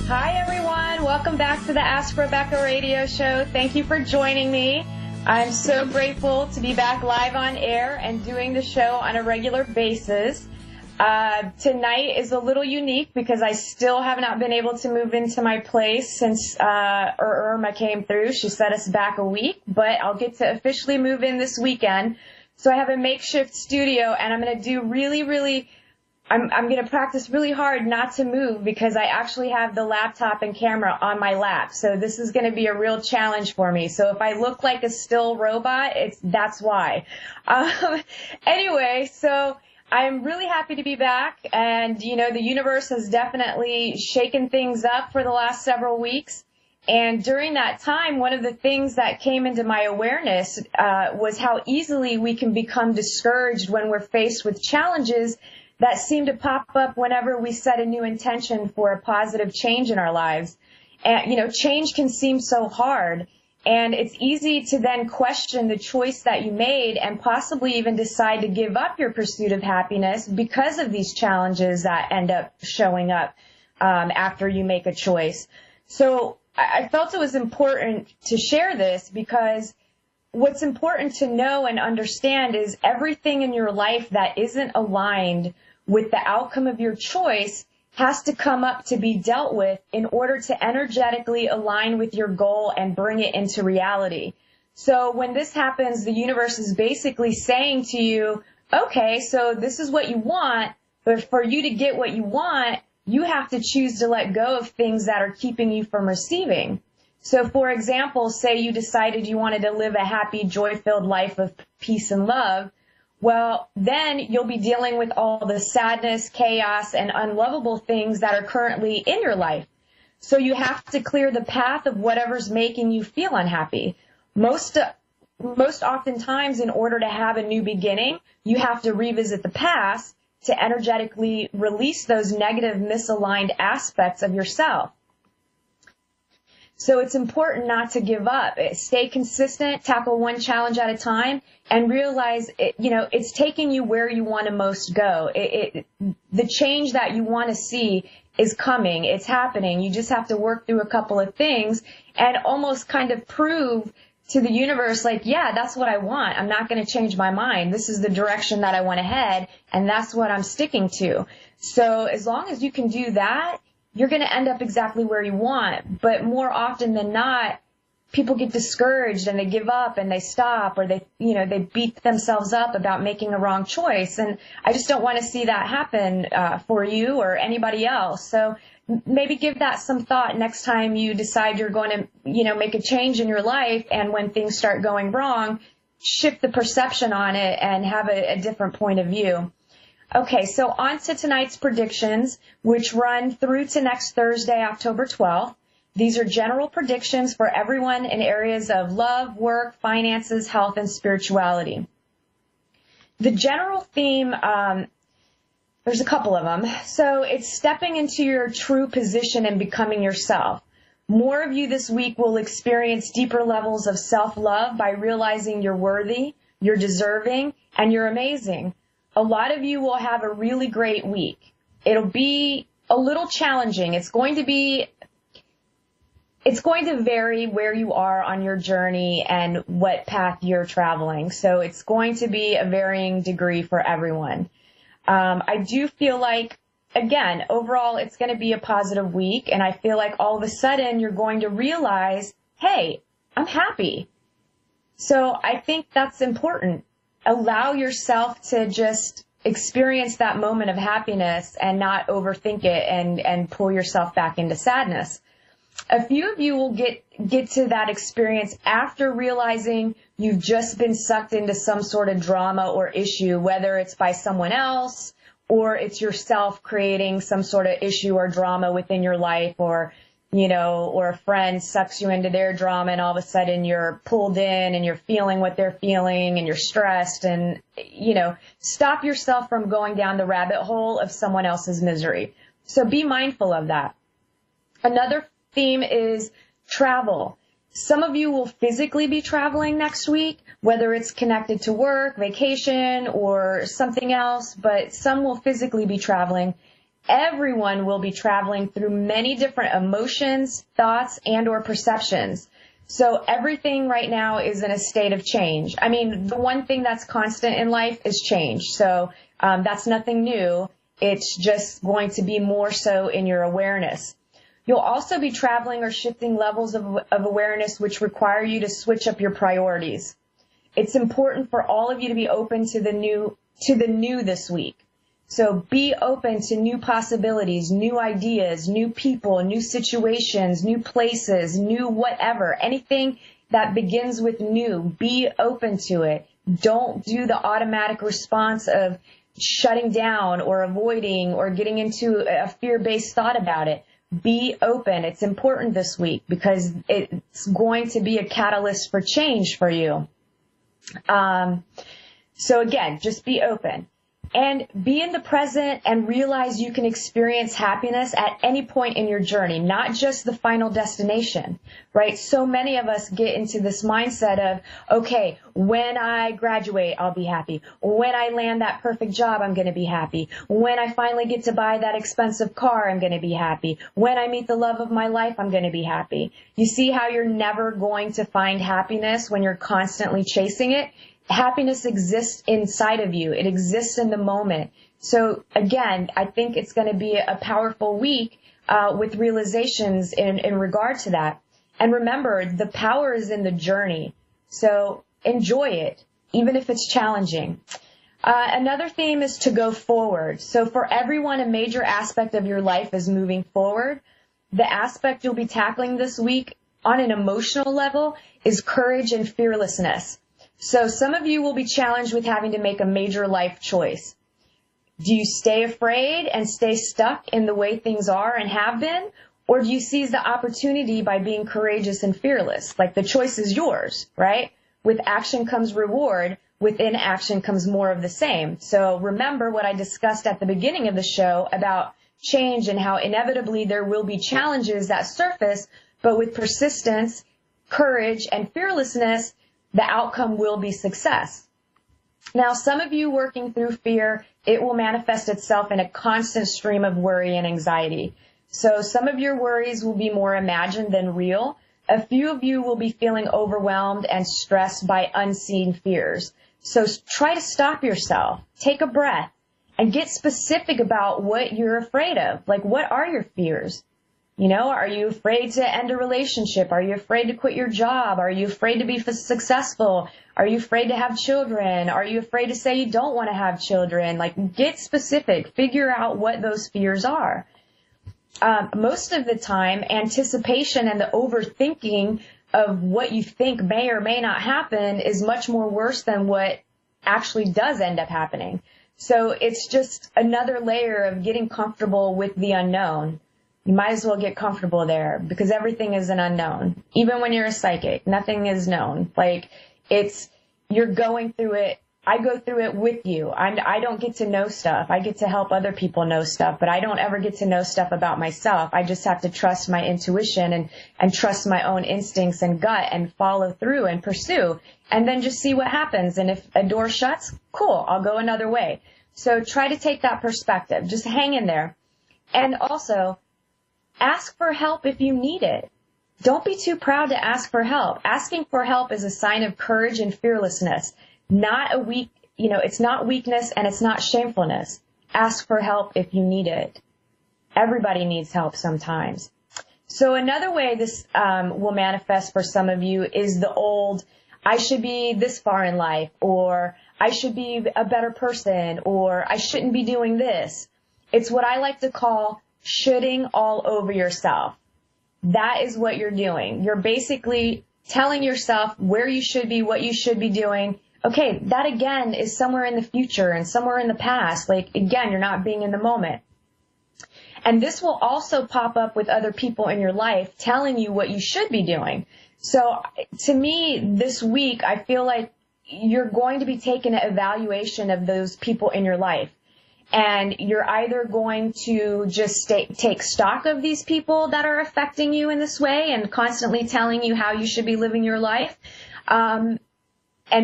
Hi, everyone. Welcome back to the Ask Rebecca radio show. Thank you for joining me. I'm so grateful to be back live on air and doing the show on a regular basis. Tonight is a little unique because I still have not been able to move into my place since Irma came through. She set us back a week, but I'll get to officially move in this weekend. So I have a makeshift studio, and I'm going to do I'm going to practice really hard not to move because I actually have the laptop and camera on my lap. So this is going to be a real challenge for me. So if I look like a still robot, that's why. Anyway, so I'm really happy to be back. And, you know, the universe has definitely shaken things up for the last several weeks. And during that time, one of the things that came into my awareness was how easily we can become discouraged when we're faced with challenges that seem to pop up whenever we set a new intention for a positive change in our lives. And, you know, change can seem so hard, and it's easy to then question the choice that you made and possibly even decide to give up your pursuit of happiness because of these challenges that end up showing up after you make a choice. So I felt it was important to share this because what's important to know and understand is everything in your life that isn't aligned with the outcome of your choice has to come up to be dealt with in order to energetically align with your goal and bring it into reality. So when this happens, the universe is basically saying to you, okay, so this is what you want, but for you to get what you want, you have to choose to let go of things that are keeping you from receiving. So, for example, say you decided you wanted to live a happy, joy-filled life of peace and love. Well, then you'll be dealing with all the sadness, chaos, and unlovable things that are currently in your life. So you have to clear the path of whatever's making you feel unhappy. Most oftentimes, in order to have a new beginning, you have to revisit the past to energetically release those negative, misaligned aspects of yourself. So it's important not to give up. Stay consistent, tackle one challenge at a time, and realize, it's taking you where you want to most go. The change that you want to see is coming. It's happening. You just have to work through a couple of things and almost kind of prove to the universe, like, yeah, that's what I want. I'm not going to change my mind. This is the direction that I want to head, and that's what I'm sticking to. So as long as you can do that, you're going to end up exactly where you want. But more often than not, people get discouraged and they give up and they stop, or they beat themselves up about making a wrong choice. And I just don't want to see that happen for you or anybody else. So maybe give that some thought next time you decide you're going to, make a change in your life. And when things start going wrong, shift the perception on it and have a different point of view. Okay, so on to tonight's predictions, which run through to next Thursday, October 12th. These are general predictions for everyone in areas of love, work, finances, health, and spirituality. The general theme, there's a couple of them. So it's stepping into your true position and becoming yourself. More of you this week will experience deeper levels of self-love by realizing you're worthy, you're deserving, and you're amazing. A lot of you will have a really great week. It'll be a little challenging. It's going to vary where you are on your journey and what path you're traveling. So it's going to be a varying degree for everyone. I do feel like, again, overall, it's going to be a positive week. And I feel like all of a sudden you're going to realize, hey, I'm happy. So I think that's important. Allow yourself to just experience that moment of happiness and not overthink it and pull yourself back into sadness. A few of you will get to that experience after realizing you've just been sucked into some sort of drama or issue, whether it's by someone else or it's yourself creating some sort of issue or drama within your life, or a friend sucks you into their drama and all of a sudden you're pulled in and you're feeling what they're feeling and you're stressed, and, stop yourself from going down the rabbit hole of someone else's misery. So be mindful of that. Another theme is travel. Some of you will physically be traveling next week, whether it's connected to work, vacation, or something else, but some will physically be traveling. everyone will be traveling through many different emotions, thoughts, and or perceptions. So everything right now is in a state of change. I mean, the one thing that's constant in life is change. So that's nothing new. It's just going to be more so in your awareness. You'll also be traveling or shifting levels of awareness which require you to switch up your priorities. It's important for all of you to be open to the new this week. So be open to new possibilities, new ideas, new people, new situations, new places, new whatever. Anything that begins with new, be open to it. Don't do the automatic response of shutting down or avoiding or getting into a fear-based thought about it. Be open. It's important this week because it's going to be a catalyst for change for you. So again, just be open. And be in the present and realize you can experience happiness at any point in your journey, not just the final destination, right? So many of us get into this mindset of, okay, when I graduate, I'll be happy. When I land that perfect job, I'm going to be happy. When I finally get to buy that expensive car, I'm going to be happy. When I meet the love of my life, I'm going to be happy. You see how you're never going to find happiness when you're constantly chasing it? Happiness exists inside of you. It exists in the moment. So again, I think it's going to be a powerful week with realizations in regard to that. And remember, the power is in the journey. So enjoy it, even if it's challenging. Another theme is to go forward. So for everyone, a major aspect of your life is moving forward. The aspect you'll be tackling this week on an emotional level is courage and fearlessness. So some of you will be challenged with having to make a major life choice. Do you stay afraid and stay stuck in the way things are and have been? Or do you seize the opportunity by being courageous and fearless? Like the choice is yours, right? With action comes reward. With inaction comes more of the same. So remember what I discussed at the beginning of the show about change and how inevitably there will be challenges that surface, but with persistence, courage, and fearlessness, the outcome will be success. Now, some of you working through fear, it will manifest itself in a constant stream of worry and anxiety. So some of your worries will be more imagined than real. A few of you will be feeling overwhelmed and stressed by unseen fears. So try to stop yourself, take a breath, and get specific about what you're afraid of. Like, what are your fears? You know, are you afraid to end a relationship? Are you afraid to quit your job? Are you afraid to be successful? Are you afraid to have children? Are you afraid to say you don't want to have children? Like, get specific. Figure out what those fears are. Most of the time, anticipation and the overthinking of what you think may or may not happen is much more worse than what actually does end up happening. So it's just another layer of getting comfortable with the unknown. You might as well get comfortable there because everything is an unknown. Even when you're a psychic, nothing is known. Like, you're going through it. I go through it with you. I don't get to know stuff. I get to help other people know stuff, but I don't ever get to know stuff about myself. I just have to trust my intuition and trust my own instincts and gut and follow through and pursue and then just see what happens. And if a door shuts, cool, I'll go another way. So try to take that perspective. Just hang in there. And also, ask for help if you need it. Don't be too proud to ask for help. Asking for help is a sign of courage and fearlessness, not it's not weakness and it's not shamefulness. Ask for help if you need it. Everybody needs help sometimes. So another way this will manifest for some of you is the old, I should be this far in life, or I should be a better person, or I shouldn't be doing this. It's what I like to call shoulding all over yourself. That is what you're doing. You're basically telling yourself where you should be, what you should be doing. Okay, that again is somewhere in the future and somewhere in the past. Like, again, you're not being in the moment. And this will also pop up with other people in your life telling you what you should be doing. So to me, this week, I feel like you're going to be taking an evaluation of those people in your life. And you're either going to just take stock of these people that are affecting you in this way and constantly telling you how you should be living your life, and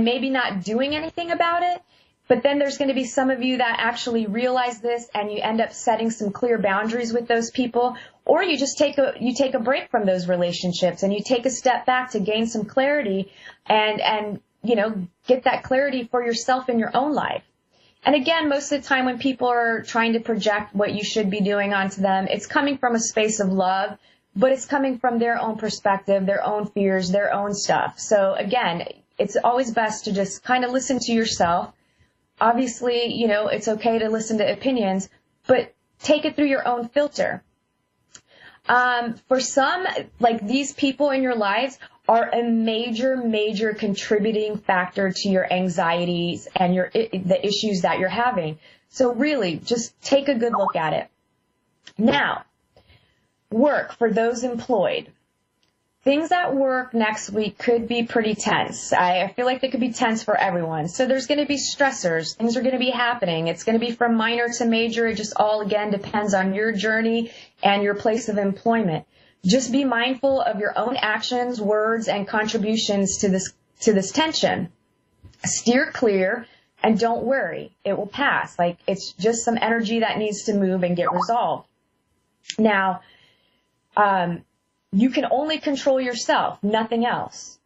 maybe not doing anything about it. But then there's going to be some of you that actually realize this and you end up setting some clear boundaries with those people, or you just take a break from those relationships and you take a step back to gain some clarity and get that clarity for yourself in your own life. And again, most of the time when people are trying to project what you should be doing onto them, it's coming from a space of love, but it's coming from their own perspective, their own fears, their own stuff. So again, it's always best to just kind of listen to yourself. Obviously, it's okay to listen to opinions, but take it through your own filter. For some, like these people in your lives are a major, major contributing factor to your anxieties and the issues that you're having. So really, just take a good look at it. Now, work for those employed. Things at work next week could be pretty tense. I feel like they could be tense for everyone. So there's going to be stressors. Things are going to be happening. It's going to be from minor to major. It just all, again, depends on your journey and your place of employment. Just be mindful of your own actions, words, and contributions to this tension. Steer clear and don't worry. It will pass. Like, it's just some energy that needs to move and get resolved. Now, you can only control yourself, nothing else.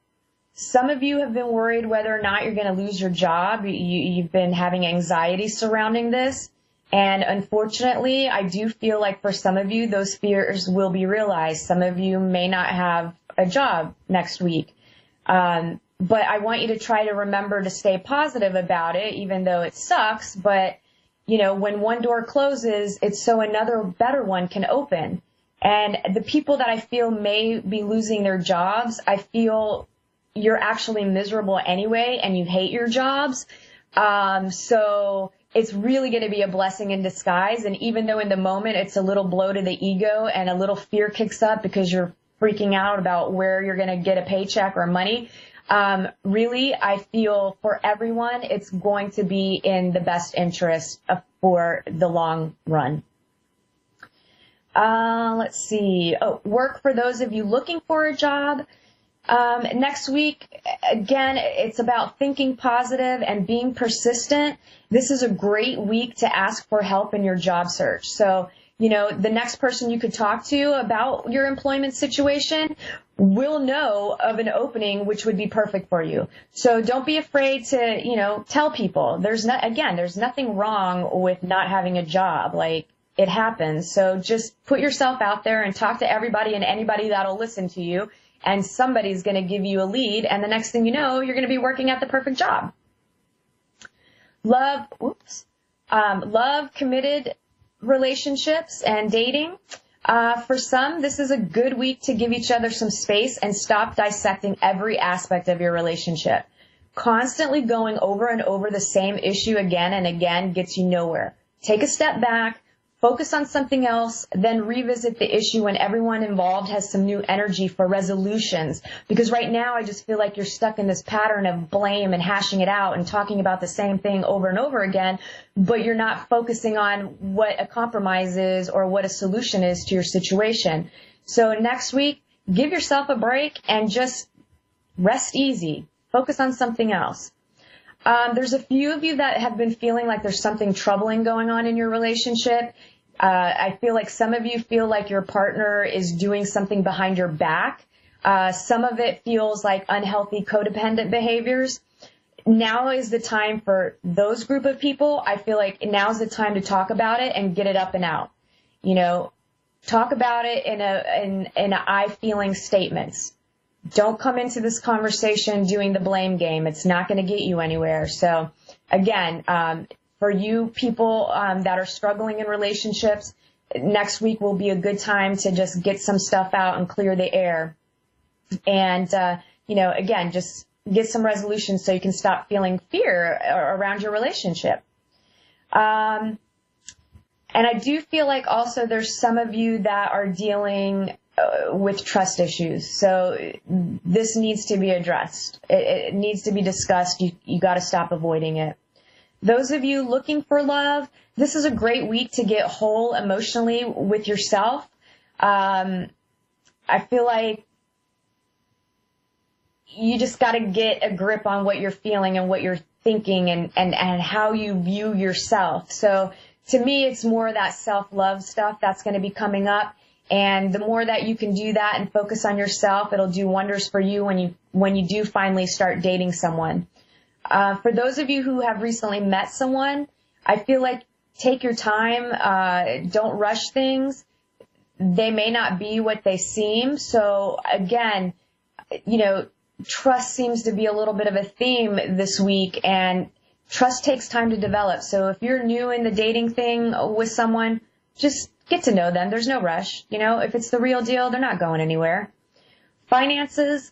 Some of you have been worried whether or not you're going to lose your job. You've been having anxiety surrounding this. And unfortunately, I do feel like for some of you, those fears will be realized. Some of you may not have a job next week. But I want you to try to remember to stay positive about it, even though it sucks. But, when one door closes, it's so another better one can open. And the people that I feel may be losing their jobs, I feel you're actually miserable anyway and you hate your jobs. So it's really going to be a blessing in disguise. And even though in the moment it's a little blow to the ego and a little fear kicks up because you're freaking out about where you're going to get a paycheck or money, really, I feel for everyone, it's going to be in the best interest for the long run. Let's see. Work for those of you looking for a job. Next week, again, it's about thinking positive and being persistent. This is a great week to ask for help in your job search. So, the next person you could talk to about your employment situation will know of an opening which would be perfect for you. So don't be afraid to, tell people. There's nothing wrong with not having a job. Like, it happens. So just put yourself out there and talk to everybody and anybody that'll listen to you. And somebody's going to give you a lead. And the next thing you know, you're going to be working at the perfect job. Love, committed relationships and dating. For some, this is a good week to give each other some space and stop dissecting every aspect of your relationship. Constantly going over and over the same issue again and again gets you nowhere. Take a step back. Focus on something else, then revisit the issue when everyone involved has some new energy for resolutions. Because right now I just feel like you're stuck in this pattern of blame and hashing it out and talking about the same thing over and over again, but you're not focusing on what a compromise is or what a solution is to your situation. So next week, give yourself a break and just rest easy. Focus on something else. There's a few of you that have been feeling like there's something troubling going on in your relationship. I feel like some of you feel like your partner is doing something behind your back. Some of it feels like unhealthy codependent behaviors. Now is the time for those group of people. I feel like now's the time to talk about it and get it up and out. Talk about it in I feeling statements. Don't come into this conversation doing the blame game. It's not going to get you anywhere. So again, for you people that are struggling in relationships, next week will be a good time to just get some stuff out and clear the air. And, again, just get some resolutions so you can stop feeling fear around your relationship. And I do feel like also there's some of you that are dealing with trust issues. So this needs to be addressed. It needs to be discussed. You got to stop avoiding it. Those of you looking for love, this is a great week to get whole emotionally with yourself. I feel like you just got to get a grip on what you're feeling and what you're thinking and how you view yourself. So to me, it's more that self-love stuff that's going to be coming up. And the more that you can do that and focus on yourself, it'll do wonders for you when you do finally start dating someone. For those of you who have recently met someone, I feel like take your time. Don't rush things. They may not be what they seem. So again, trust seems to be a little bit of a theme this week, and trust takes time to develop. So if you're new in the dating thing with someone, just get to know them. There's no rush. If it's the real deal, they're not going anywhere. Finances.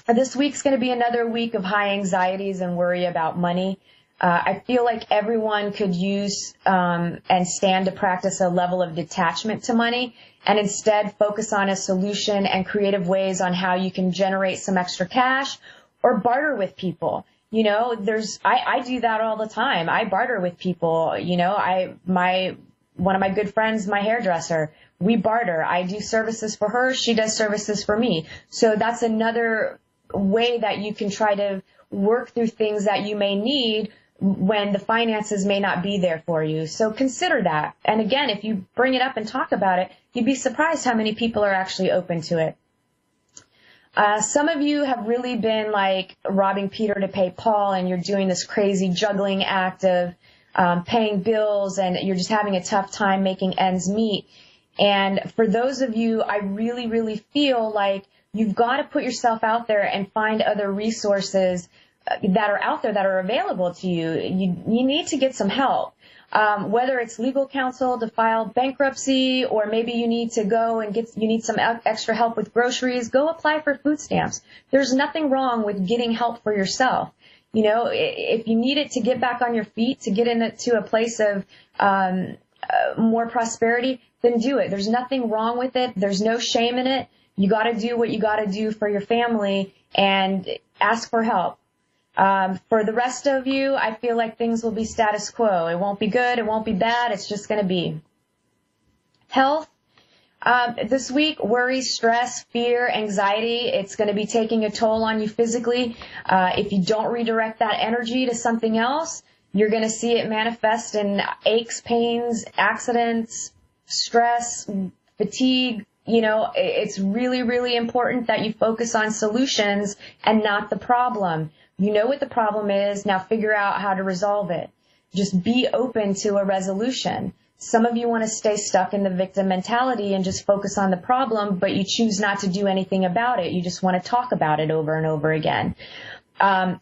This week's going to be another week of high anxieties and worry about money. I feel like everyone could use and stand to practice a level of detachment to money and instead focus on a solution and creative ways on how you can generate some extra cash or barter with people. I do that all the time. I barter with people. One of my good friends, my hairdresser, we barter. I do services for her. She does services for me. So that's another way that you can try to work through things that you may need when the finances may not be there for you. So consider that. And again, if you bring it up and talk about it, you'd be surprised how many people are actually open to it. Some of you have really been like robbing Peter to pay Paul, and you're doing this crazy juggling act of paying bills, and you're just having a tough time making ends meet. And for those of you, I really, really feel like you've got to put yourself out there and find other resources that are out there that are available to you. You need to get some help. Whether it's legal counsel to file bankruptcy, or maybe you need to go and you need some extra help with groceries, go apply for food stamps. There's nothing wrong with getting help for yourself. If you need it to get back on your feet, to get into a place of more prosperity, then do it. There's nothing wrong with it. There's no shame in it. You got to do what you got to do for your family and ask for help. For the rest of you, I feel like things will be status quo. It won't be good. It won't be bad. It's just going to be. Health. This week, worry, stress, fear, anxiety, it's going to be taking a toll on you physically. If you don't redirect that energy to something else, you're going to see it manifest in aches, pains, accidents, stress, fatigue. It's really, really important that you focus on solutions and not the problem. You know what the problem is. Now figure out how to resolve it. Just be open to a resolution. Some of you want to stay stuck in the victim mentality and just focus on the problem, but you choose not to do anything about it. You just want to talk about it over and over again.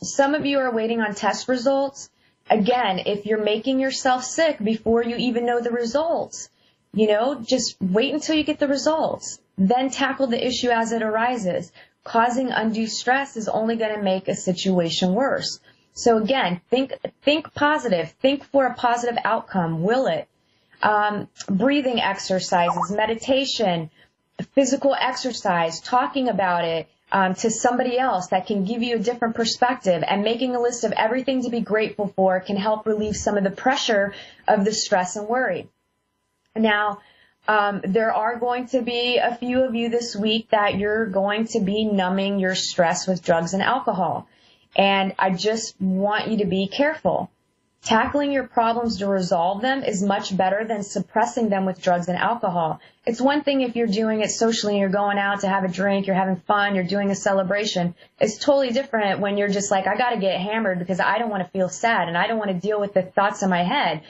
Some of you are waiting on test results. Again, if you're making yourself sick before you even know the results, just wait until you get the results. Then tackle the issue as it arises. Causing undue stress is only going to make a situation worse. So again, think positive. Think for a positive outcome. Will it? Breathing exercises, meditation, physical exercise, talking about it to somebody else that can give you a different perspective, and making a list of everything to be grateful for can help relieve some of the pressure of the stress and worry. Now, there are going to be a few of you this week that you're going to be numbing your stress with drugs and alcohol. And I just want you to be careful. Tackling your problems to resolve them is much better than suppressing them with drugs and alcohol. It's one thing if you're doing it socially and you're going out to have a drink, you're having fun, you're doing a celebration. It's totally different when you're just like, I got to get hammered because I don't want to feel sad and I don't want to deal with the thoughts in my head.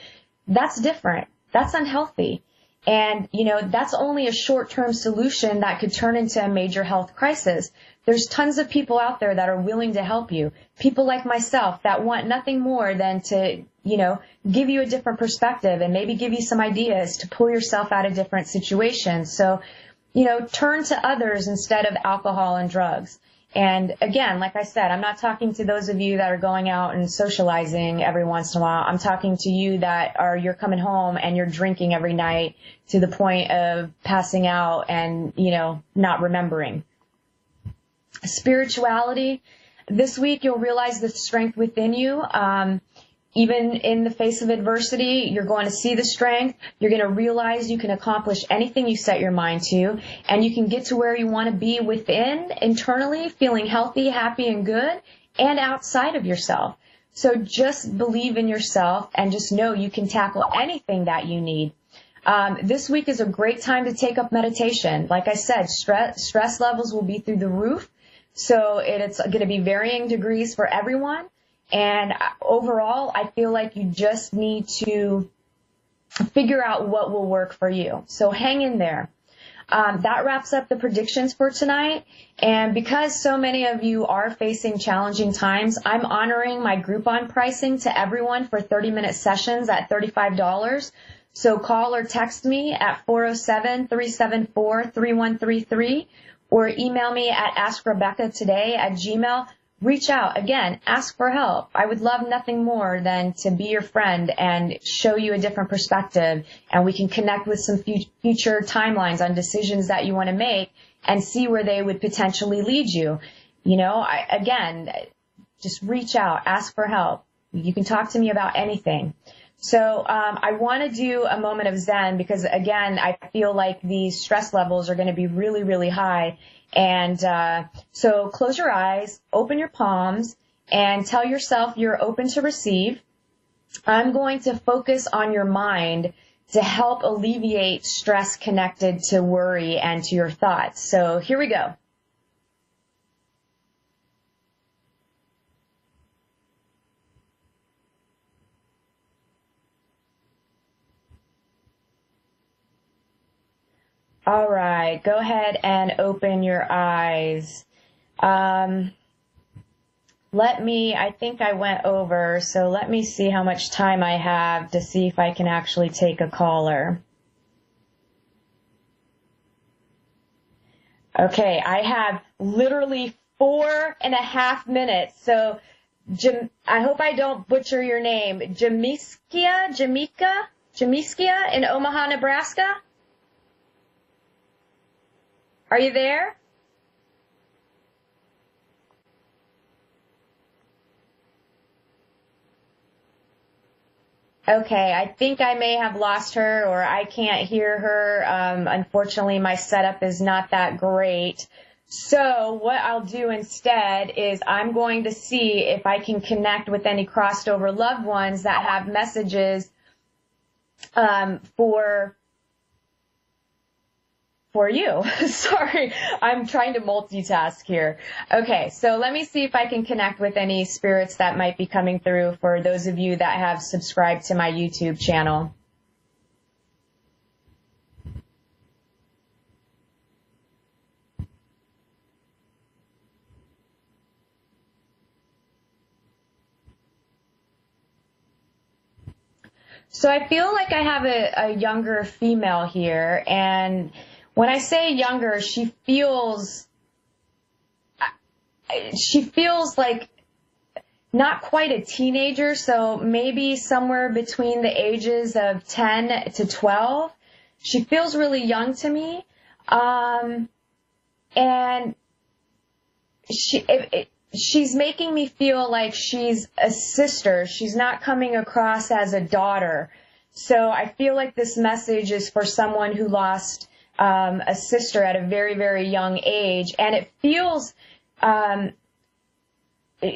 That's different. That's unhealthy. And, that's only a short-term solution that could turn into a major health crisis. There's tons of people out there that are willing to help you. People like myself that want nothing more than to, give you a different perspective and maybe give you some ideas to pull yourself out of different situations. So, turn to others instead of alcohol and drugs. And again, like I said, I'm not talking to those of you that are going out and socializing every once in a while. I'm talking to you you're coming home and you're drinking every night to the point of passing out and, not remembering. Spirituality. This week you'll realize the strength within you. Even in the face of adversity, you're going to see the strength. You're going to realize you can accomplish anything you set your mind to, and you can get to where you want to be within, internally, feeling healthy, happy, and good, and outside of yourself. So just believe in yourself and just know you can tackle anything that you need. This week is a great time to take up meditation. Like I said, stress levels will be through the roof. So it's going to be varying degrees for everyone. And overall, I feel like you just need to figure out what will work for you. So hang in there. That wraps up the predictions for tonight. And because so many of you are facing challenging times, I'm honoring my Groupon pricing to everyone for 30-minute sessions at $35. So call or text me at 407-374-3133 or email me at AskRebecca Reach out. Again, ask for help. I would love nothing more than to be your friend and show you a different perspective, and we can connect with some future timelines on decisions that you want to make and see where they would potentially lead you. You know, again, just reach out, ask for help. You can talk to me about anything. So I want to do a moment of Zen because, again, I feel like these stress levels are going to be really, really high. And so close your eyes, open your palms, and tell yourself you're open to receive. I'm going to focus on your mind to help alleviate stress connected to worry and to your thoughts. So here we go. All right, go ahead and open your eyes. I think I went over, so let me see how much time I have to see if I can actually take a caller. Okay, I have literally 4.5 minutes, so I hope I don't butcher your name. Jameskia in Omaha, Nebraska? Are you there? Okay, I think I may have lost her or I can't hear her. Unfortunately, my setup is not that great. So what I'll do instead is I'm going to see if I can connect with any crossed over loved ones that have messages for you. Sorry, I'm trying to multitask here. Okay, so let me see if I can connect with any spirits that might be coming through for those of you that have subscribed to my YouTube channel. So I feel like I have a younger female here, and when I say younger, she feels like not quite a teenager, so maybe somewhere between the ages of 10 to 12. She feels really young to me, and she's making me feel like she's a sister. She's not coming across as a daughter. So I feel like this message is for someone who lost a sister at a very, very young age. And it feels,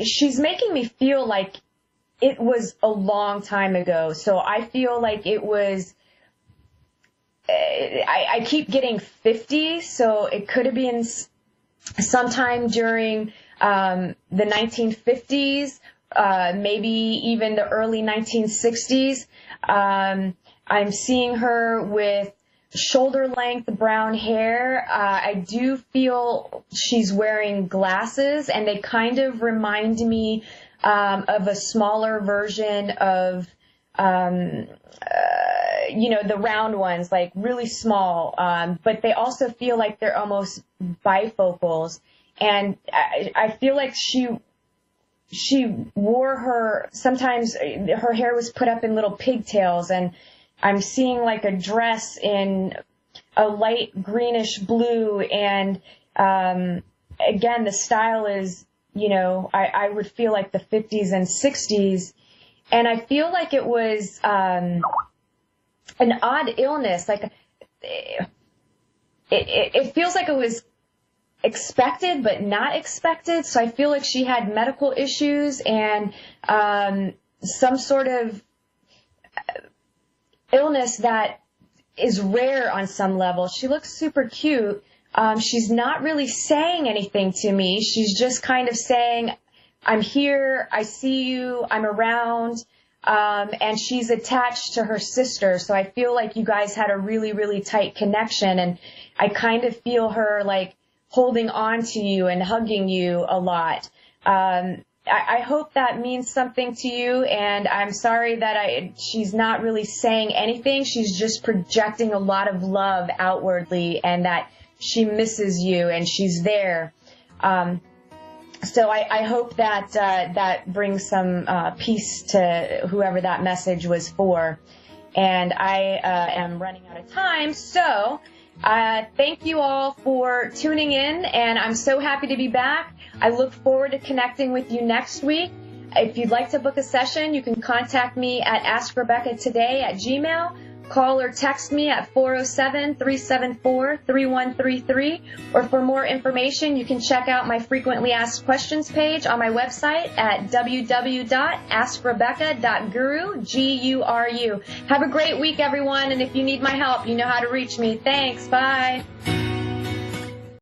she's making me feel like it was a long time ago. So I feel like it was, I keep getting 50, so it could have been sometime during the 1950s, maybe even the early 1960s. I'm seeing her with shoulder-length brown hair. I do feel she's wearing glasses, and they kind of remind me of a smaller version of, the round ones, like really small. But they also feel like they're almost bifocals. And I feel like she wore sometimes her hair was put up in little pigtails, and I'm seeing like a dress in a light greenish blue, and again, the style is, I would feel like the 50s and 60s, and I feel like it was an odd illness, like it feels like it was expected but not expected. So I feel like she had medical issues and some sort of illness that is rare on some level. She looks super cute. She's not really saying anything to me. She's just kind of saying, I'm here, I see you, I'm around, and she's attached to her sister. So I feel like you guys had a really, really tight connection, and I kind of feel her like holding on to you and hugging you a lot. I hope that means something to you, and I'm sorry that she's not really saying anything. She's just projecting a lot of love outwardly, and that she misses you and she's there. So I hope that that brings some peace to whoever that message was for. And I am running out of time, so thank you all for tuning in, and I'm so happy to be back. I look forward to connecting with you next week. If you'd like to book a session, you can contact me at AskRebeccaToday@gmail.com. Call or text me at 407-374-3133. Or for more information, you can check out my frequently asked questions page on my website at www.askrebecca.guru, Guru. Have a great week, everyone, and if you need my help, you know how to reach me. Thanks. Bye.